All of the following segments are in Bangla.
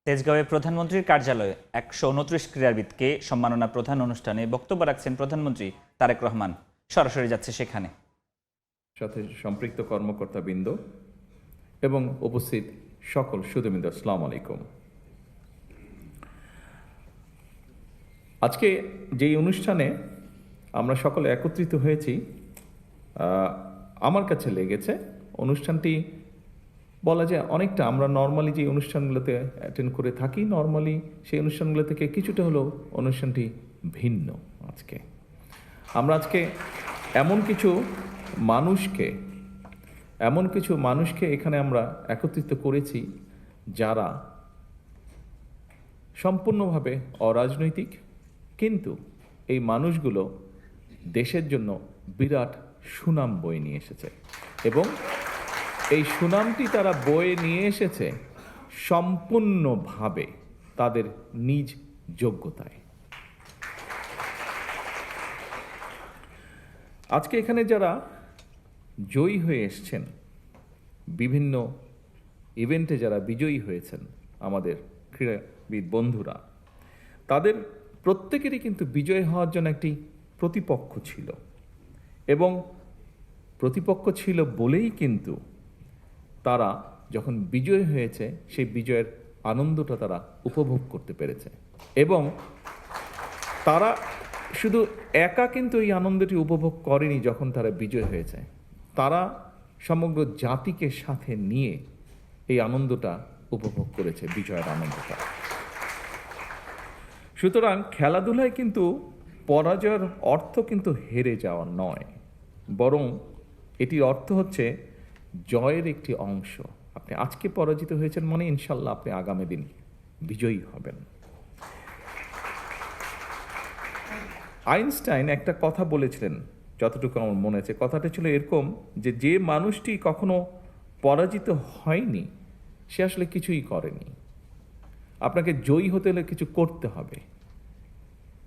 তেজগাঁওয়ে প্রধানমন্ত্রীর কার্যালয়ে ১২৯ ক্রীড়াবিদকে সম্মাননা প্রধান অনুষ্ঠানে বক্তব্য রাখছেন প্রধানমন্ত্রী তারেক রহমান। সরাসরি যাচ্ছে সেখানে। সাথে সম্পৃক্ত কর্মকর্তাবৃন্দ এবং উপস্থিত সকল সুধীবৃন্দ, আসসালামু আলাইকুম। আজকে যেই অনুষ্ঠানে আমরা সকলে একত্রিত হয়েছি, আমার কাছে লেগেছে অনুষ্ঠানটি বলা যায় অনেকটা আমরা নর্মালি যে অনুষ্ঠানগুলোতে অ্যাটেন্ড করে থাকি, নর্মালি সেই অনুষ্ঠানগুলো থেকে কিছুটা হলেও অনুষ্ঠানটি ভিন্ন। আমরা আজকে এমন কিছু মানুষকে এখানে আমরা একত্রিত করেছি যারা সম্পূর্ণভাবে অরাজনৈতিক, কিন্তু এই মানুষগুলো দেশের জন্য বিরাট সুনাম বয়ে নিয়ে এসেছে এবং এই সুনামটি তারা বয়ে নিয়ে এসেছে সম্পূর্ণভাবে তাদের নিজ যোগ্যতায়। আজকে এখানে যারা জয়ী হয়ে এসছেন, বিভিন্ন ইভেন্টে যারা বিজয়ী হয়েছেন, আমাদের ক্রীড়াবিদ বন্ধুরা, তাদের প্রত্যেকেরই কিন্তু বিজয় হওয়ার জন্য একটি প্রতিপক্ষ ছিল এবং প্রতিপক্ষ ছিল বলেই কিন্তু তারা যখন বিজয় হয়েছে সেই বিজয়ের আনন্দটা তারা উপভোগ করতে পেরেছে এবং তারা শুধু একা কিন্তু এই আনন্দটি উপভোগ করেনি। যখন তারা বিজয় হয়েছে, তারা সমগ্র জাতিকে সাথে নিয়ে এই আনন্দটা উপভোগ করেছে, বিজয়ের আনন্দটা। সুতরাং খেলাধুলায় কিন্তু পরাজয়ের অর্থ কিন্তু হেরে যাওয়া নয়, বরং এটির অর্থ হচ্ছে জয়ের একটি অংশ। আপনি আজকে পরাজিত হয়েছেন মানে ইনশাল্লাহ আপনি আগামী দিন বিজয়ী হবেন। আইনস্টাইন একটা কথা বলেছিলেন, যতটুকু আমার মনে আছে, কথাটা ছিল এরকম যে মানুষটি কখনো পরাজিত হয়নি সে আসলে কিছুই করেনি। আপনাকে জয়ী হতে হলে কিছু করতে হবে।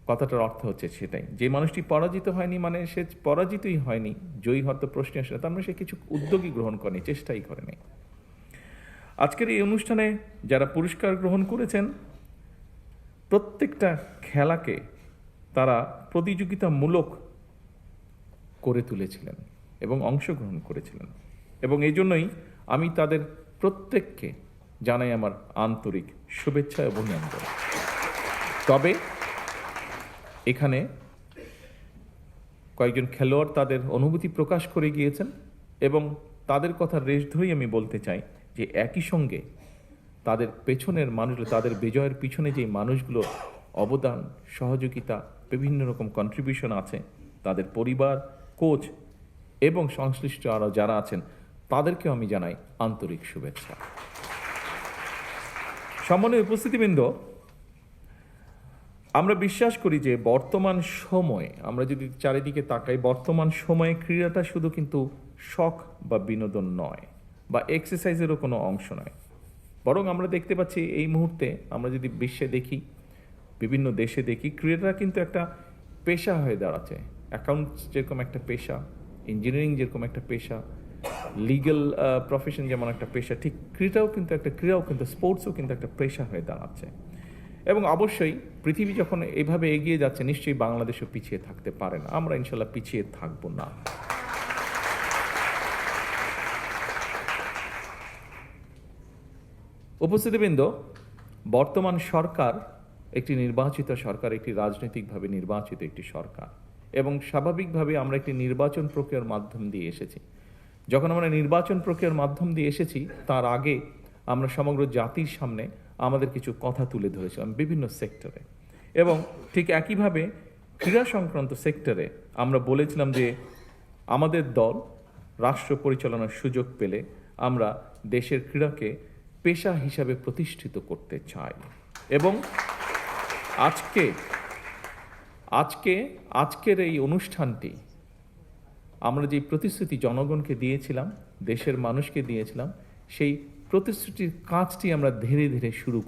কথাটার অর্থ হচ্ছে সেটাই, যে মানুষটি পরাজিত হয়নি মানে সে পরাজিতই হয়নি, জয়ী হওয়ার তো প্রশ্নই আসে না, তার মানে সে কিছু উদ্যোগই গ্রহণ করেনি, চেষ্টাই করেনি। আজকের এই অনুষ্ঠানে যারা পুরস্কার গ্রহণ করেছেন, প্রত্যেকটা খেলাকে তারা প্রতিযোগিতামূলক করে তুলেছিলেন এবং অংশগ্রহণ করেছিলেন এবং এই জন্যই আমি তাদের প্রত্যেককে জানাই আমার আন্তরিক শুভেচ্ছা এবং অভিনন্দন। তবে এখানে কয়েকজন খেলোয়াড় তাদের অনুভূতি প্রকাশ করে গিয়েছেন এবং তাদের কথার রেশ ধরেই আমি বলতে চাই যে একই সঙ্গে তাদের পেছনের মানুষগুলো, তাদের বিজয়ের পিছনে যে মানুষগুলো অবদান, সহযোগিতা, বিভিন্ন রকম কন্ট্রিবিউশন আছে, তাদের পরিবার, কোচ এবং সংশ্লিষ্ট আরও যারা আছেন তাদেরকেও আমি জানাই আন্তরিক শুভেচ্ছা। সম্মানীয় উপস্থিতিবৃন্দ, আমরা বিশ্বাস করি যে বর্তমান সময়ে, আমরা যদি চারিদিকে তাকাই, বর্তমান সময়ে ক্রীড়াটা শুধু কিন্তু শখ বা বিনোদন নয় বা এক্সারসাইজেরও কোনো অংশ নয়, বরং আমরা দেখতে পাচ্ছি এই মুহূর্তে আমরা যদি বিশ্বে দেখি, বিভিন্ন দেশে দেখি, ক্রীড়াটা কিন্তু একটা পেশা হয়ে দাঁড়াচ্ছে। অ্যাকাউন্টস যেরকম একটা পেশা, ইঞ্জিনিয়ারিং যেরকম একটা পেশা, লিগ্যাল প্রফেশন যেমন একটা পেশা, ঠিক ক্রীড়াও কিন্তু স্পোর্টসও কিন্তু একটা পেশা হয়ে দাঁড়াচ্ছে। এবং অবশ্যই পৃথিবী যখন এভাবে এগিয়ে যাচ্ছে, নিশ্চয়ই বাংলাদেশও পিছিয়ে থাকতে পারে না। আমরা ইনশাল্লাহ পিছিয়ে থাকবো না। উপস্থিতিবৃন্দ, বর্তমান সরকার একটি নির্বাচিত সরকার, একটি রাজনৈতিকভাবে নির্বাচিত একটি সরকার এবং স্বাভাবিকভাবে আমরা একটি নির্বাচন প্রক্রিয়ার মাধ্যম দিয়ে এসেছি। যখন আমরা নির্বাচন প্রক্রিয়ার মাধ্যম দিয়ে এসেছি, তার আগে আমরা সমগ্র জাতির সামনে আমাদের কিছু কথা তুলে ধরেছিলাম বিভিন্ন সেক্টরে এবং ঠিক একইভাবে ক্রীড়া সংক্রান্ত সেক্টরে আমরা বলেছিলাম যে আমাদের দল রাষ্ট্র পরিচালনার সুযোগ পেলে আমরা দেশের ক্রীড়াকে পেশা হিসাবে প্রতিষ্ঠিত করতে চাই এবং আজকের এই অনুষ্ঠানটি আমরা যে প্রতিশ্রুতি জনগণকে দিয়েছিলাম, দেশের মানুষকে দিয়েছিলাম, সেই প্রতিশ্রুতির কাজটি আমরা ধীরে ধীরে শুরু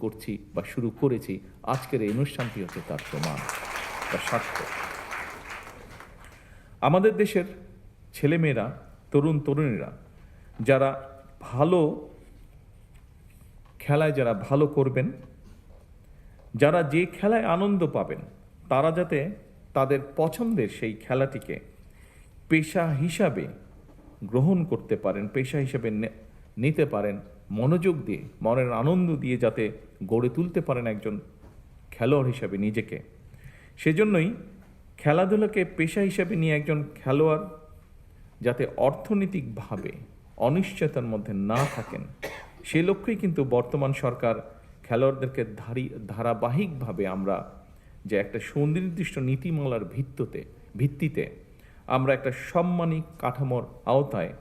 করেছি। আজকের এই অনুষ্ঠানটি হচ্ছে তার প্রমাণ বা সাক্ষ্য। আমাদের দেশের ছেলেমেয়েরা, তরুণীরা যারা ভালো খেলায় যারা ভালো করবেন, যারা যে খেলায় আনন্দ পাবেন তারা যাতে তাদের পছন্দের সেই খেলাটিকে পেশা হিসাবে গ্রহণ করতে পারেন, পেশা হিসাবে নিতে পারেন, মনোযোগ দিয়ে মনের আনন্দ দিয়ে যাতে গড়ে তুলতে পারেন একজন খেলোয়াড় হিসাবে নিজেকে। সেজন্যই খেলাধুলাকে পেশা হিসাবে নিয়ে একজন খেলোয়াড় যাতে অর্থনৈতিকভাবে অনিশ্চয়তার মধ্যে না থাকেন, সে লক্ষ্যেই কিন্তু বর্তমান সরকার খেলোয়াড়দেরকে ধারাবাহিকভাবে আমরা যে একটা সুনির্দিষ্ট নীতিমালার ভিত্তিতে আমরা একটা সম্মানী কাঠামোর আওতায়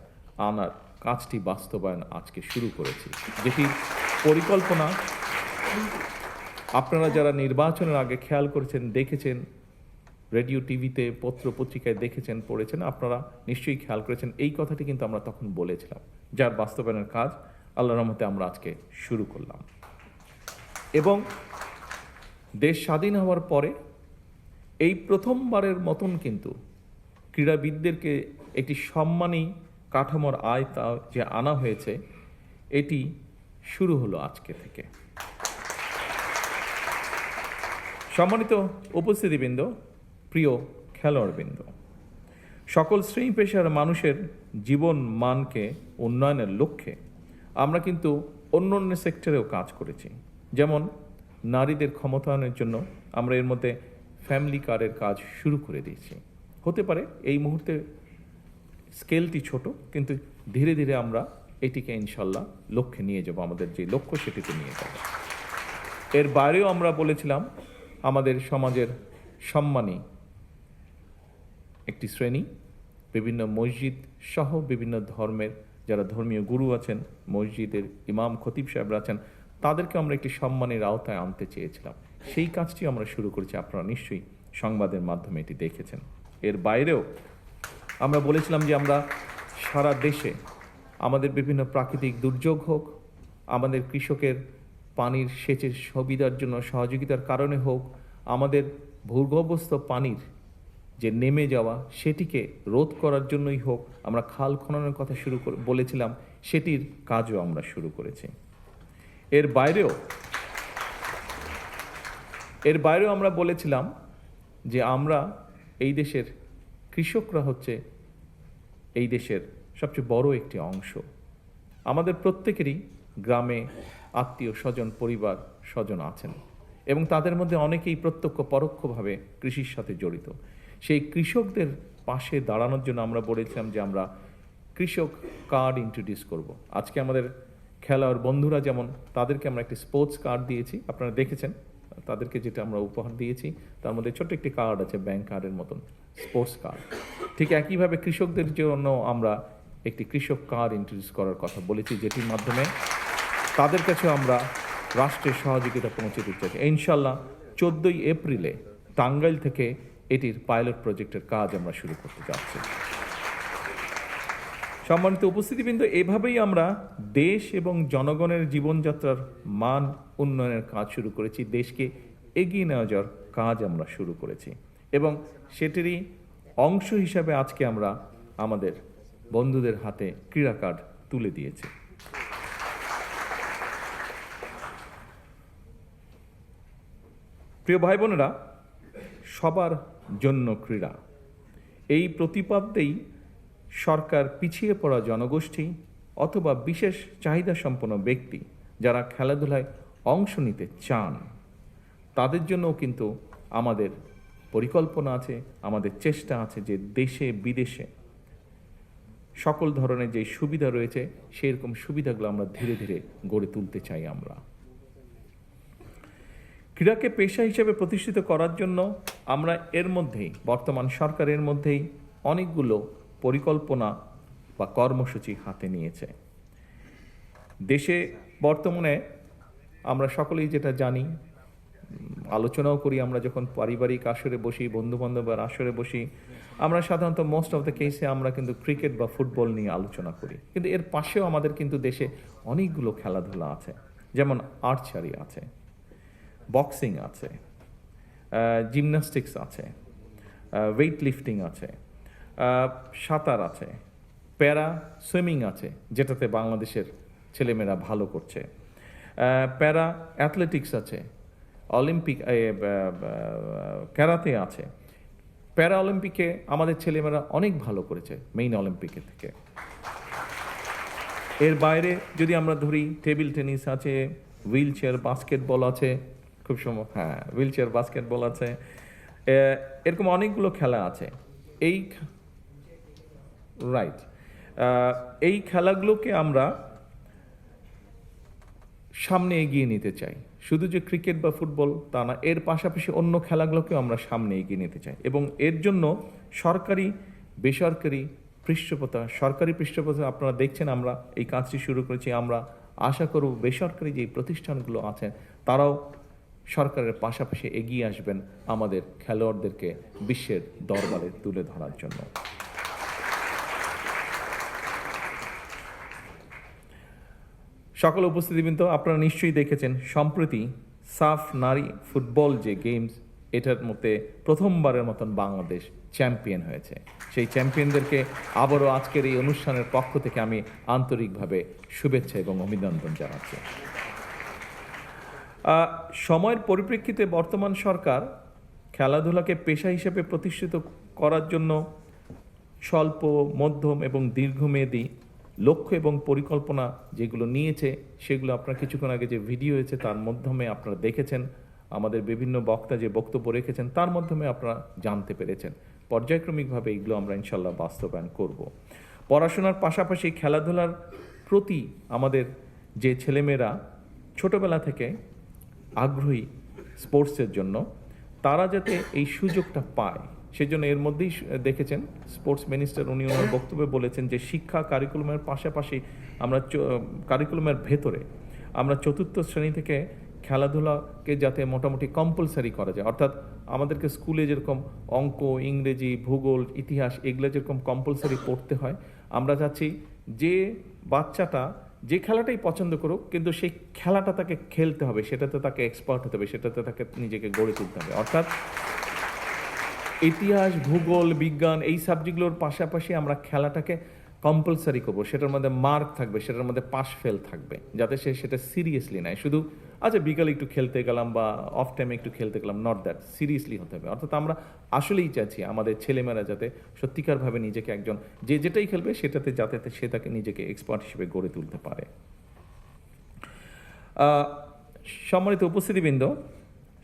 আনার কাজটি বাস্তবায়ন আজকে শুরু করেছি, যেটির পরিকল্পনা আপনারা যারা নির্বাচনের আগে খেয়াল করেছেন, দেখেছেন, রেডিও টিভিতে পত্র পত্রিকায় দেখেছেন, পড়েছেন, আপনারা নিশ্চয়ই খেয়াল করেছেন। এই কথাটি কিন্তু আমরা তখন বলেছিলাম, যার বাস্তবায়নের কাজ আল্লাহর রহমতে আমরা আজকে শুরু করলাম। এবং দেশ স্বাধীন হওয়ার পরে এই প্রথমবারের মতন কিন্তু ক্রীড়াবিদদেরকে একটি সম্মানী কাঠামোর আয়তা যে আনা হয়েছে, এটি শুরু হলো আজকে থেকে। সম্মানিত উপস্থিতিবৃন্দ, প্রিয় খেলোয়াড়বৃন্দ, সকল শ্রেণী পেশার মানুষের জীবন মানকে উন্নয়নের লক্ষ্যে আমরা কিন্তু অন্য অন্য সেক্টরেও কাজ করেছি। যেমন নারীদের ক্ষমতায়নের জন্য আমরা এর মধ্যে ফ্যামিলি কার্ডের কাজ শুরু করে দিয়েছি। হতে পারে এই মুহূর্তে স্কেলটি ছোট, কিন্তু ধীরে ধীরে আমরা এটিকে ইনশাল্লাহ লক্ষ্যে নিয়ে যাব, আমাদের যে লক্ষ্য সেটিতে নিয়ে যাব। এর বাইরেও আমরা বলেছিলাম আমাদের সমাজের সম্মানী একটি শ্রেণী, বিভিন্ন মসজিদ সহ বিভিন্ন ধর্মের যারা ধর্মীয় গুরু আছেন, মসজিদের ইমাম খতিব সাহেবরা আছেন, তাদেরকে আমরা একটি সম্মানের আওতায় আনতে চেয়েছিলাম। সেই কাজটি আমরা শুরু করেছি, আপনারা নিশ্চয়ই সংবাদের মাধ্যমে এটি দেখেছেন। এর বাইরেও আমরা বলেছিলাম যে আমরা সারা দেশে আমাদের বিভিন্ন প্রাকৃতিক দুর্যোগ হোক, আমাদের কৃষকের পানির সেচের সুবিধার জন্য সহযোগিতার কারণে হোক, আমাদের ভূগর্ভস্থ পানির যে নেমে যাওয়া সেটিকে রোধ করার জন্যই হোক, আমরা খাল খননের কথা বলেছিলাম, সেটির কাজও আমরা শুরু করেছি। এর বাইরেও আমরা বলেছিলাম যে আমরা এই দেশের কৃষকরা হচ্ছে এই দেশের সবচেয়ে বড় একটি অংশ। আমাদের প্রত্যেকেরই গ্রামে আত্মীয় স্বজন, পরিবার স্বজন আছেন এবং তাদের মধ্যে অনেকেই প্রত্যক্ষ পরোক্ষভাবে কৃষির সাথে জড়িত। সেই কৃষকদের পাশে দাঁড়ানোর জন্য আমরা বলেছিলাম যে আমরা কৃষক কার্ড ইন্ট্রোডিউস করব। আজকে আমাদের খেলোয়াড় বন্ধুরা যেমন, তাদেরকে আমরা একটি স্পোর্টস কার্ড দিয়েছি, আপনারা দেখেছেন তাদেরকে যেটা আমরা উপহার দিয়েছি, তার মধ্যে ছোট্ট একটি কার্ড আছে, ব্যাংক কার্ডের মতন স্পোর্টস কার্ড। ঠিক একইভাবে কৃষকদের জন্য আমরা একটি কৃষক কার্ড ইন্ট্রোডিউস করার কথা বলেছি, যেটির মাধ্যমে তাদের কাছে আমরা রাষ্ট্রের সহযোগিতা পৌঁছে দিতে চাই। ইনশাল্লাহ 14ই এপ্রিলে টাঙ্গাইল থেকে এটির পাইলট প্রজেক্টের কাজ আমরা শুরু করতে যাচ্ছি। সম্মানিত উপস্থিতিবৃন্দ, এভাবেই আমরা দেশ এবং জনগণের জীবনযাত্রার মান উন্নয়নের কাজ শুরু করেছি, দেশকে এগিয়ে নেওয়া যাওয়ার কাজ আমরা শুরু করেছি এবং সেটিরই অংশ হিসাবে আজকে আমরা আমাদের বন্ধুদের হাতে ক্রীড়া কার্ড তুলে দিয়েছি। প্রিয় ভাই বোনেরা, সবার জন্য ক্রীড়া, এই প্রতিপাদ্যেই সরকার পিছিয়ে পড়া জনগোষ্ঠী অথবা বিশেষ চাহিদা সম্পন্ন ব্যক্তি যারা খেলাধুলায় অংশ নিতে চান, তাদের জন্যও কিন্তু আমাদের পরিকল্পনা আছে, আমাদের চেষ্টা আছে যে দেশে বিদেশে সকল ধরনের যে সুবিধা রয়েছে সেরকম সুবিধাগুলো আমরা ধীরে ধীরে গড়ে তুলতে চাই। আমরা ক্রীড়াকে পেশা হিসেবে প্রতিষ্ঠিত করার জন্য আমরা এর মধ্যেই, বর্তমান সরকারের মধ্যেই অনেকগুলো পরিকল্পনা বা কর্মসূচি হাতে নিয়েছে। দেশে বর্তমানে আমরা সকলেই যেটা জানি, আলোচনাও করি, আমরা যখন পারিবারিক আসরে বসি, বন্ধুবান্ধবের আসরে বসি, আমরা সাধারণত মোস্ট অফ দ্য কেসে আমরা কিন্তু ক্রিকেট বা ফুটবল নিয়ে আলোচনা করি, কিন্তু এর পাশেও আমাদের কিন্তু দেশে অনেকগুলো খেলাধুলা আছে, যেমন আর্চারি আছে, বক্সিং আছে, জিমন্যাস্টিক্স আছে, ওয়েট লিফটিং আছে, সাঁতার আছে, প্যারা সুইমিং আছে, যেটাতে বাংলাদেশের ছেলেমেয়েরা ভালো করছে, প্যারা অ্যাথলেটিক্স আছে, অলিম্পিক ক্যারাতে আছে, প্যারা অলিম্পিকে আমাদের ছেলেমেয়েরা অনেক ভালো করেছে মেইন অলিম্পিকের থেকে। এর বাইরে যদি আমরা ধরি টেবিল টেনিস আছে, হুইল চেয়ার বাস্কেটবল আছে, খুব সময় হুইল চেয়ার বাস্কেটবল আছে, এরকম অনেকগুলো খেলা আছে। এই খেলাগুলোকে আমরা সামনে এগিয়ে নিতে চাই। শুধু যে ক্রিকেট বা ফুটবল তা না, এর পাশাপাশি অন্য খেলাগুলোকেও আমরা সামনে এগিয়ে নিতে চাই এবং এর জন্য সরকারি বেসরকারি পৃষ্ঠপোষকতা, সরকারি পৃষ্ঠপোষকতা আপনারা দেখছেন আমরা এই কাজটি শুরু করেছি। আমরা আশা করব বেসরকারি যে প্রতিষ্ঠানগুলো আছে তারাও সরকারের পাশাপাশি এগিয়ে আসবেন আমাদের খেলোয়াড়দেরকে বিশ্বের দরবারে তুলে ধরার জন্য। সকল উপস্থিতিবৃন্দ, আপনারা নিশ্চয়ই দেখেছেন সম্প্রতি সাফ নারী ফুটবল যে গেমস, এটার মধ্যে প্রথমবারের মতন বাংলাদেশ চ্যাম্পিয়ন হয়েছে। সেই চ্যাম্পিয়নদেরকে আবারও আজকের এই অনুষ্ঠানের পক্ষ থেকে আমি আন্তরিকভাবে শুভেচ্ছা এবং অভিনন্দন জানাচ্ছি। সময়ের পরিপ্রেক্ষিতে বর্তমান সরকার খেলাধুলাকে পেশা হিসেবে প্রতিষ্ঠিত করার জন্য স্বল্প, মধ্যম এবং দীর্ঘমেয়াদী লক্ষ্য এবং পরিকল্পনা যেগুলো নিয়েছে সেগুলো আপনারা কিছুক্ষণ আগে যে ভিডিও হয়েছে তার মাধ্যমে আপনারা দেখেছেন। আমাদের বিভিন্ন বক্তা যে বক্তব্য রেখেছেন তার মাধ্যমে আপনারা জানতে পেরেছেন। পর্যায়ক্রমিকভাবে এগুলো আমরা ইনশাল্লাহ বাস্তবায়ন করব। পড়াশোনার পাশাপাশি খেলাধুলার প্রতি আমাদের যে ছেলেমেয়েরা ছোটবেলা থেকে আগ্রহী স্পোর্টসের জন্য, তারা যাতে এই সুযোগটা পায় সেজন্য এর মধ্যেই দেখেছেন স্পোর্টস মিনিস্টার উনি ওনার বক্তব্যে বলেছেন যে শিক্ষা কারিকুলামের পাশাপাশি আমরা কারিকুলামের ভেতরে আমরা চতুর্থ শ্রেণী থেকে খেলাধুলাকে যাতে মোটামুটি কম্পালসারি করা যায়। অর্থাৎ আমাদেরকে স্কুলে যেরকম অঙ্ক, ইংরেজি, ভূগোল, ইতিহাস এগুলো যেরকম কম্পালসারি পড়তে হয়, আমরা চাচ্ছি যে বাচ্চাটা যে খেলাটাই পছন্দ করুক কিন্তু সেই খেলাটা তাকে খেলতে হবে, সেটাতে তাকে এক্সপার্ট হতে হবে, সেটাতে তাকে নিজেকে গড়ে তুলতে হবে। অর্থাৎ ইতিহাস, ভূগোল, বিজ্ঞান এই সাবজেক্টগুলোর পাশাপাশি আমরা খেলাটাকে কম্পালসারি করবো, সেটার মধ্যে মার্ক থাকবে, সেটার মধ্যে পাস ফেল থাকবে, যাতে সে সেটা সিরিয়াসলি নেয়। শুধু আচ্ছা বিকালে একটু খেলতে গেলাম বা অফ টাইমে একটু খেলতে গেলাম, নট দ্যাট, সিরিয়াসলি হতে হবে। অর্থাৎ আমরা আসলেই চাচ্ছি আমাদের ছেলেমেয়েরা যাতে সত্যিকারভাবে নিজেকে একজন যে যেটাই খেলবে সেটাতে যাতে সে তাকে নিজেকে এক্সপার্ট হিসেবে গড়ে তুলতে পারে। সম্মানিত উপস্থিতিবৃন্দ,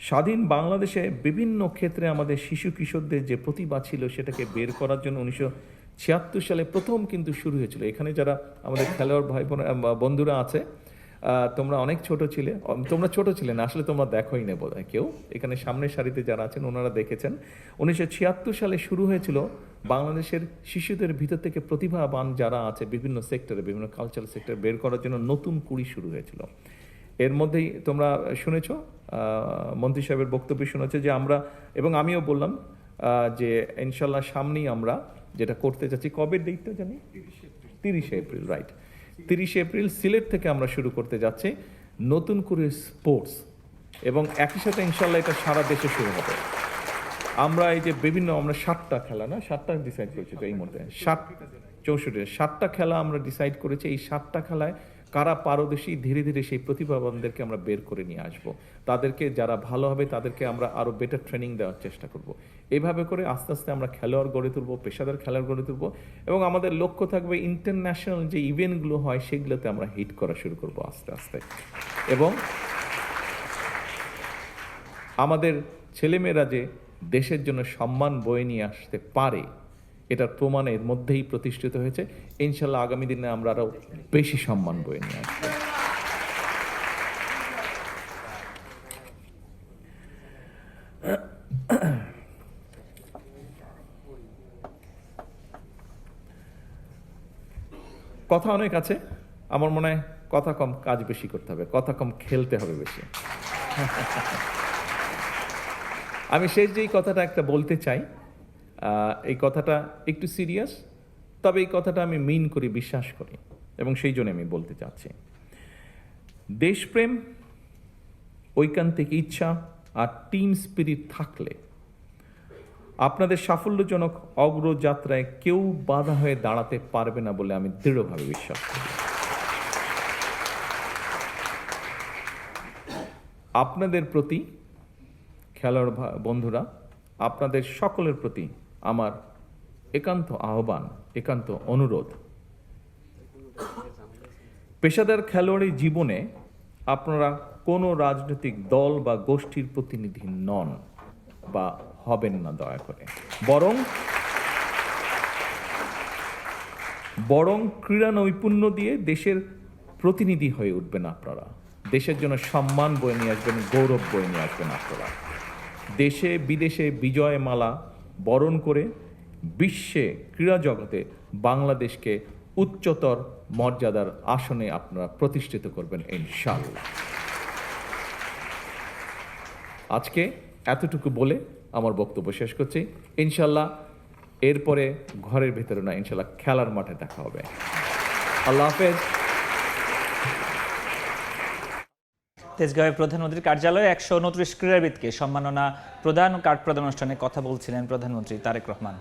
স্বাধীন বাংলাদেশে বিভিন্ন ক্ষেত্রে আমাদের শিশু কিশোরদের যে প্রতিভা ছিল সেটাকে বের করার জন্য 1976 সালে প্রথম কিন্তু শুরু হয়েছিল। এখানে যারা আমাদের খেলোয়াড় ভাই বোন বন্ধুরা আছে, তোমরা অনেক ছোট ছিলে, তোমরা ছোট ছিলে না আসলে, তোমরা দেখোই না বোধ হয় কেউ, এখানে সামনের সারিতে যারা আছেন ওনারা দেখেছেন। 1976 সালে শুরু হয়েছিল বাংলাদেশের শিশুদের ভিতর থেকে প্রতিভাবান যারা আছে বিভিন্ন সেক্টরে, বিভিন্ন কালচারাল সেক্টরে বের করার জন্য নতুন কুড়ি শুরু হয়েছিল। এর মধ্যেই তোমরা শুনেছ মন্ত্রী সাহেবের বক্তব্য শুনেছে যে আমরা, এবং আমিও বললাম যে ইনশাল্লাহ সামনেই আমরা যেটা করতে চাচ্ছি, কবে ডেটটা জানি, 30 এপ্রিল, রাইট, 30 এপ্রিল সিলেট থেকে আমরা শুরু করতে যাচ্ছি নতুন করে স্পোর্টস, এবং একই সাথে ইনশাল্লাহ এটা সারা দেশে শুরু হবে। আমরা এই যে বিভিন্ন আমরা 7টা খেলা না 7টা ডিসাইড করেছি তো এই মধ্যে 7টা খেলা আমরা ডিসাইড করেছি। এই 7টা খেলায় কারা পারদর্শী, ধীরে ধীরে সেই প্রতিভাবানদেরকে আমরা বের করে নিয়ে আসব। তাদেরকে যারা ভালো হবে তাদেরকে আমরা আরও বেটার ট্রেনিং দেওয়ার চেষ্টা করব। এভাবে করে আস্তে আস্তে আমরা খেলোয়াড় গড়ে তুলব, পেশাদার খেলোয়াড় গড়ে তুলব, এবং আমাদের লক্ষ্য থাকবে ইন্টারন্যাশনাল যে ইভেন্টগুলো হয় সেগুলোতে আমরা হিট করা শুরু করব আস্তে আস্তে। এবং আমাদের ছেলেমেয়েরা যে দেশের জন্য সম্মান বয়ে নিয়ে আসতে পারে এটার প্রমাণ এর মধ্যেই প্রতিষ্ঠিত হয়েছে। ইনশাল্লাহ আগামী দিনে আমরা আরও বেশি সম্মান বয়ে নিয়ে আসব। কথা অনেক আছে, আমার মনে হয় কথা কম কাজ বেশি করতে হবে, কথা কম খেলতে হবে বেশি। আমি শেষ যেই কথাটা একটা বলতে চাই, এই কথাটা একটু সিরিয়াস, তবে এই কথাটা আমি মিন করি, বিশ্বাস করি, এবং সেই জন্য আমি বলতে চাচ্ছি। দেশপ্রেম, ঐকান্তিক ইচ্ছা আর টিম স্পিরিট থাকলে আপনাদের সাফল্যজনক অগ্রযাত্রায় কেউ বাধা হয়ে দাঁড়াতে পারবে না বলে আমি দৃঢ়ভাবে বিশ্বাস করি। আপনাদের প্রতি খেলোয়াড় বন্ধুরা, আপনাদের সকলের প্রতি আমার একান্ত আহ্বান, একান্ত অনুরোধ, পেশাদার খেলোয়াড়ি জীবনে আপনারা কোনো রাজনৈতিক দল বা গোষ্ঠীর প্রতিনিধি নন বা হবেন না দয়া করে। বরং ক্রীড়া নৈপুণ্য দিয়ে দেশের প্রতিনিধি হয়ে উঠবেন আপনারা। দেশের জন্য সম্মান বয়ে নিয়ে আসবেন, গৌরব বয়ে নিয়ে আসবেন আপনারা। দেশে বিদেশে বিজয় মালা বরণ করে বিশ্বে ক্রীড়া জগতে বাংলাদেশকে উচ্চতর মর্যাদার আসনে আপনারা প্রতিষ্ঠিত করবেন ইনশাআল্লাহ। আজকে এতটুকু বলে আমার বক্তব্য শেষ করছি। ইনশাআল্লাহ এরপরে ঘরের ভেতরে না, ইনশাআল্লাহ খেলার মাঠে দেখা হবে। আল্লাহ হাফেজ। তেজগাঁওয়ে প্রধানমন্ত্রীর কার্যালয়ে 129 ক্রীড়াবিদকে সম্মাননা প্রদান ও কার্ড প্রদান অনুষ্ঠানে কথা বলছিলেন প্রধানমন্ত্রী তারেক রহমান।